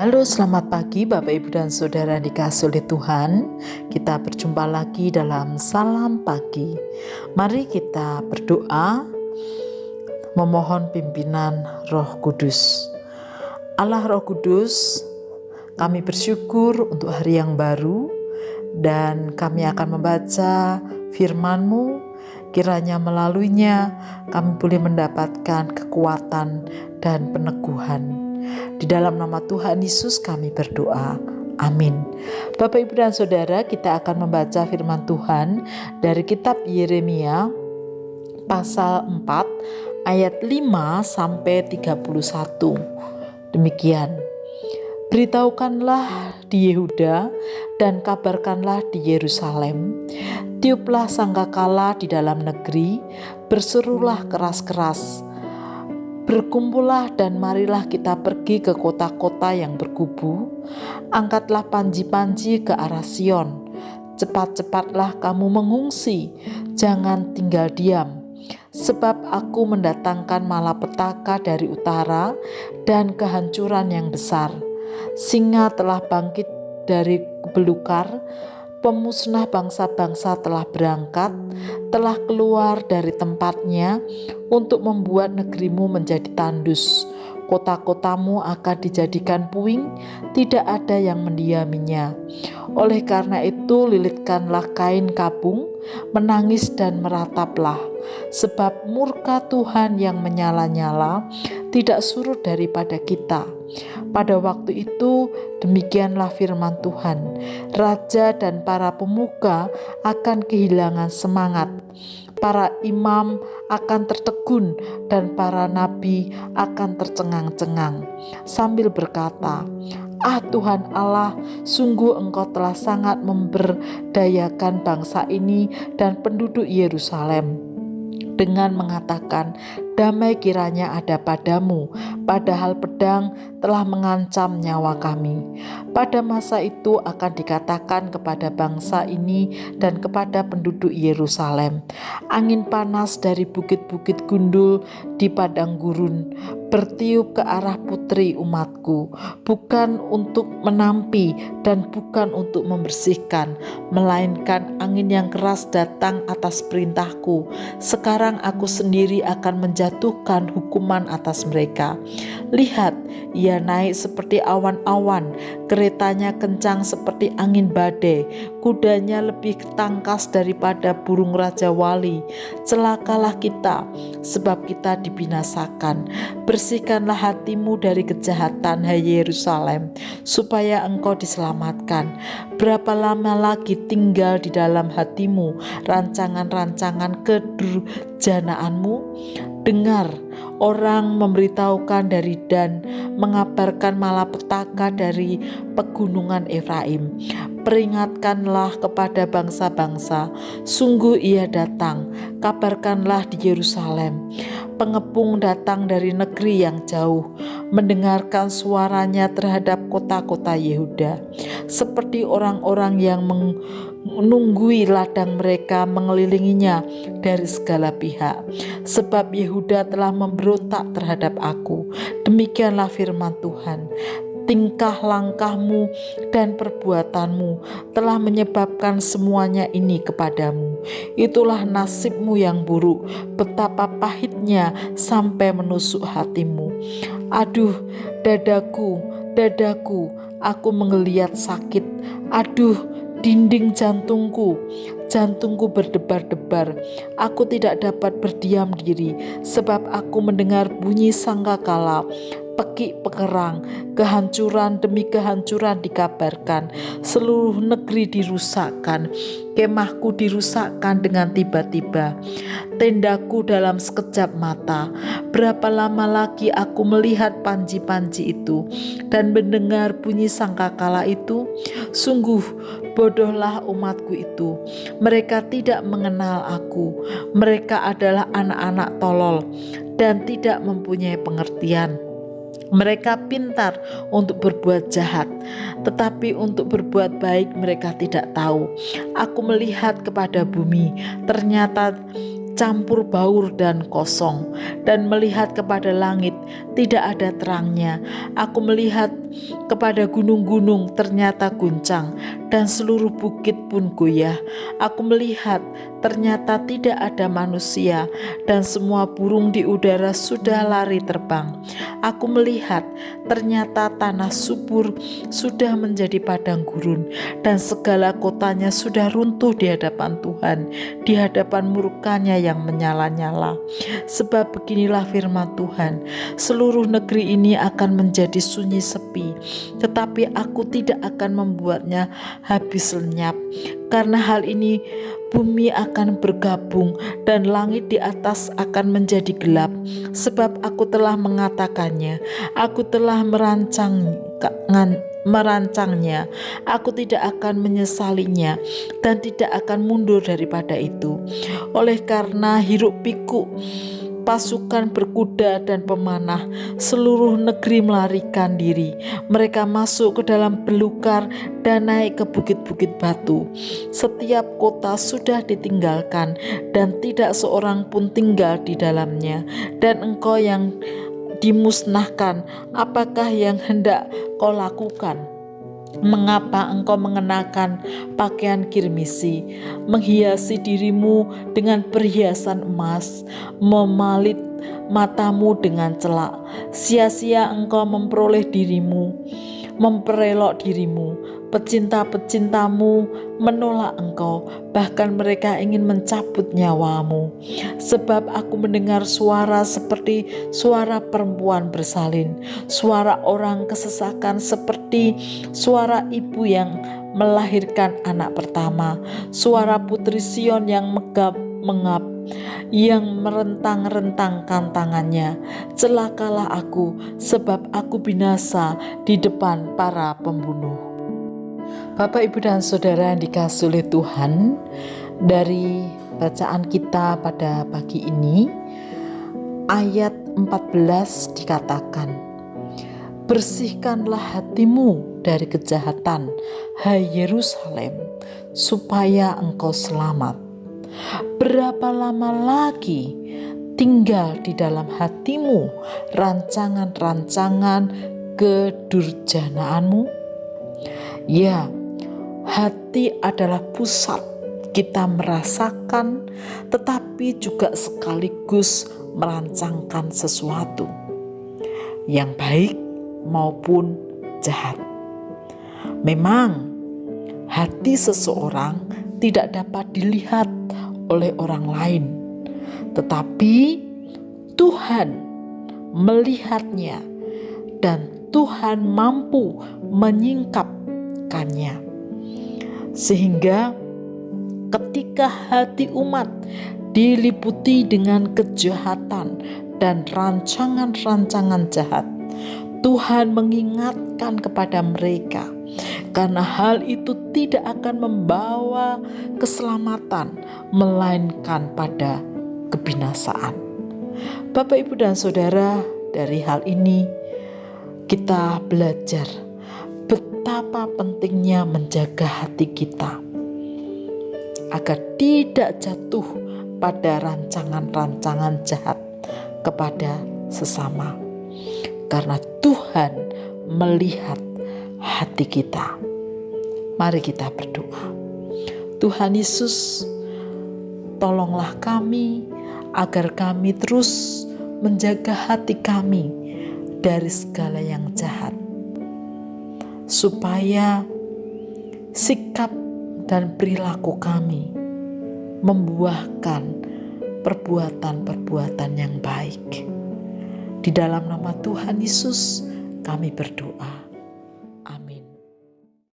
Halo, selamat pagi Bapak Ibu dan Saudara dikasihi oleh Tuhan. Kita berjumpa lagi dalam Salam Pagi. Mari kita berdoa memohon pimpinan Roh Kudus. Allah Roh Kudus, kami bersyukur untuk hari yang baru dan kami akan membaca firman-Mu. Kiranya melaluinya kami boleh mendapatkan kekuatan dan peneguhan. Di dalam nama Tuhan Yesus kami berdoa. Amin. Bapak Ibu dan Saudara, kita akan membaca firman Tuhan dari kitab Yeremia pasal 4 ayat 5 sampai 31. Demikian. Beritahukanlah di Yehuda dan kabarkanlah di Yerusalem. Tiuplah sangkakala di dalam negeri, berserulah keras-keras. Berkumpullah dan marilah kita pergi ke kota-kota yang berkubu. Angkatlah panji-panji ke arah Sion. Cepat-cepatlah kamu mengungsi, jangan tinggal diam. Sebab aku mendatangkan malapetaka dari utara dan kehancuran yang besar. Singa telah bangkit dari belukar, pemusnah bangsa-bangsa telah berangkat, telah keluar dari tempatnya untuk membuat negerimu menjadi tandus. Kota-kotamu akan dijadikan puing, tidak ada yang mendiaminya. Oleh karena itu lilitkanlah kain kabung, menangis dan merataplah. Sebab murka Tuhan yang menyala-nyala tidak surut daripada kita. Pada waktu itu demikianlah firman Tuhan, raja dan para pemuka akan kehilangan semangat, para imam akan tertegun dan para nabi akan tercengang-cengang sambil berkata, "Ah Tuhan Allah, sungguh Engkau telah sangat memberdayakan bangsa ini dan penduduk Yerusalem." Dengan mengatakan, damai kiranya ada padamu, padahal pedang telah mengancam nyawa kami. Pada masa itu akan dikatakan kepada bangsa ini dan kepada penduduk Yerusalem, angin panas dari bukit-bukit gundul di padang gurun bertiup ke arah putri umatku, bukan untuk menampi dan bukan untuk membersihkan, melainkan angin yang keras datang atas perintahku. Sekarang aku sendiri akan menjatuhkan hukuman atas mereka. Lihat, ia naik seperti awan-awan, keretanya kencang seperti angin badai, kudanya lebih tangkas daripada burung raja wali. Celakalah kita, sebab kita dibinasakan. Bersihkanlah hatimu dari kejahatan, hai Yerusalem, supaya engkau diselamatkan. Berapa lama lagi tinggal di dalam hatimu rancangan-rancangan kedurjanaanmu? Dengar, orang memberitahukan dari Dan, mengabarkan malapetaka dari pegunungan Efraim. Peringatkanlah kepada bangsa-bangsa, sungguh ia datang. Kabarkanlah di Yerusalem, pengepung datang dari negeri yang jauh, mendengarkan suaranya terhadap kota-kota Yehuda. Seperti orang-orang yang menunggui ladang mereka mengelilinginya dari segala pihak. Sebab Yehuda telah memberontak terhadap aku. Demikianlah firman Tuhan. Tingkah langkahmu dan perbuatanmu telah menyebabkan semuanya ini kepadamu. Itulah nasibmu yang buruk, betapa pahitnya sampai menusuk hatimu. Aduh, dadaku, dadaku, aku menggeliat sakit. Aduh, dinding jantungku berdebar-debar. Aku tidak dapat berdiam diri, sebab aku mendengar bunyi sangkakala, pekik pekerang, kehancuran demi kehancuran dikabarkan. Seluruh negeri dirusakkan, kemahku dirusakkan dengan tiba-tiba, tendaku dalam sekejap mata. Berapa lama lagi aku melihat panji-panji itu dan mendengar bunyi sangkakala itu? Sungguh bodohlah umatku itu, mereka tidak mengenal aku. Mereka adalah anak-anak tolol dan tidak mempunyai pengertian. Mereka pintar untuk berbuat jahat, tetapi untuk berbuat baik mereka tidak tahu. Aku melihat kepada bumi, ternyata campur baur dan kosong, dan melihat kepada langit tidak ada terangnya. Aku melihat kepada gunung-gunung ternyata guncang, dan seluruh bukit pun goyah. Aku melihat ternyata tidak ada manusia, dan semua burung di udara sudah lari terbang. Aku melihat ternyata tanah subur sudah menjadi padang gurun, dan segala kotanya sudah runtuh di hadapan Tuhan, di hadapan murkanya yang menyala-nyala. Sebab beginilah firman Tuhan, seluruh negeri ini akan menjadi sunyi sepi, tetapi aku tidak akan membuatnya habis lenyap. Karena hal ini bumi akan bergabung dan langit di atas akan menjadi gelap. Sebab aku telah mengatakannya, aku telah merancangnya, aku tidak akan menyesalinya dan tidak akan mundur daripada itu. Oleh karena hiruk pikuk pasukan berkuda dan pemanah, seluruh negeri melarikan diri. Mereka masuk ke dalam belukar dan naik ke bukit-bukit batu. Setiap kota sudah ditinggalkan dan tidak seorang pun tinggal di dalamnya. Dan engkau yang dimusnahkan, apakah yang hendak kau lakukan? Mengapa engkau mengenakan pakaian kirmisi, menghiasi dirimu dengan perhiasan emas, memalit matamu dengan celak? Sia-sia engkau memperoleh dirimu, memperelok dirimu. Pecinta-pecintamu menolak engkau, bahkan mereka ingin mencabut nyawamu. Sebab aku mendengar suara seperti suara perempuan bersalin, suara orang kesesakan seperti suara ibu yang melahirkan anak pertama, suara putri Sion yang megap-mengap, yang merentang-rentangkan tangannya. Celakalah aku, sebab aku binasa di depan para pembunuh. Bapak, Ibu, dan Saudara yang dikasihi oleh Tuhan, dari bacaan kita pada pagi ini, ayat 14 dikatakan, bersihkanlah hatimu dari kejahatan, hai Yerusalem, supaya engkau selamat. Berapa lama lagi tinggal di dalam hatimu rancangan-rancangan kedurjanaanmu? Ya, hati adalah pusat kita merasakan, tetapi juga sekaligus merancangkan sesuatu yang baik maupun jahat. Memang hati seseorang tidak dapat dilihat oleh orang lain, tetapi Tuhan melihatnya dan Tuhan mampu menyingkapkannya. Sehingga ketika hati umat diliputi dengan kejahatan dan rancangan-rancangan jahat, Tuhan mengingatkan kepada mereka, karena hal itu tidak akan membawa keselamatan, melainkan pada kebinasaan. Bapak, Ibu, dan Saudara, dari hal ini kita belajar betapa pentingnya menjaga hati kita agar tidak jatuh pada rancangan-rancangan jahat kepada sesama, karena Tuhan melihat hati kita. Mari kita berdoa. Tuhan Yesus, tolonglah kami agar kami terus menjaga hati kami dari segala yang jahat, supaya sikap dan perilaku kami membuahkan perbuatan-perbuatan yang baik. Di dalam nama Tuhan Yesus kami berdoa.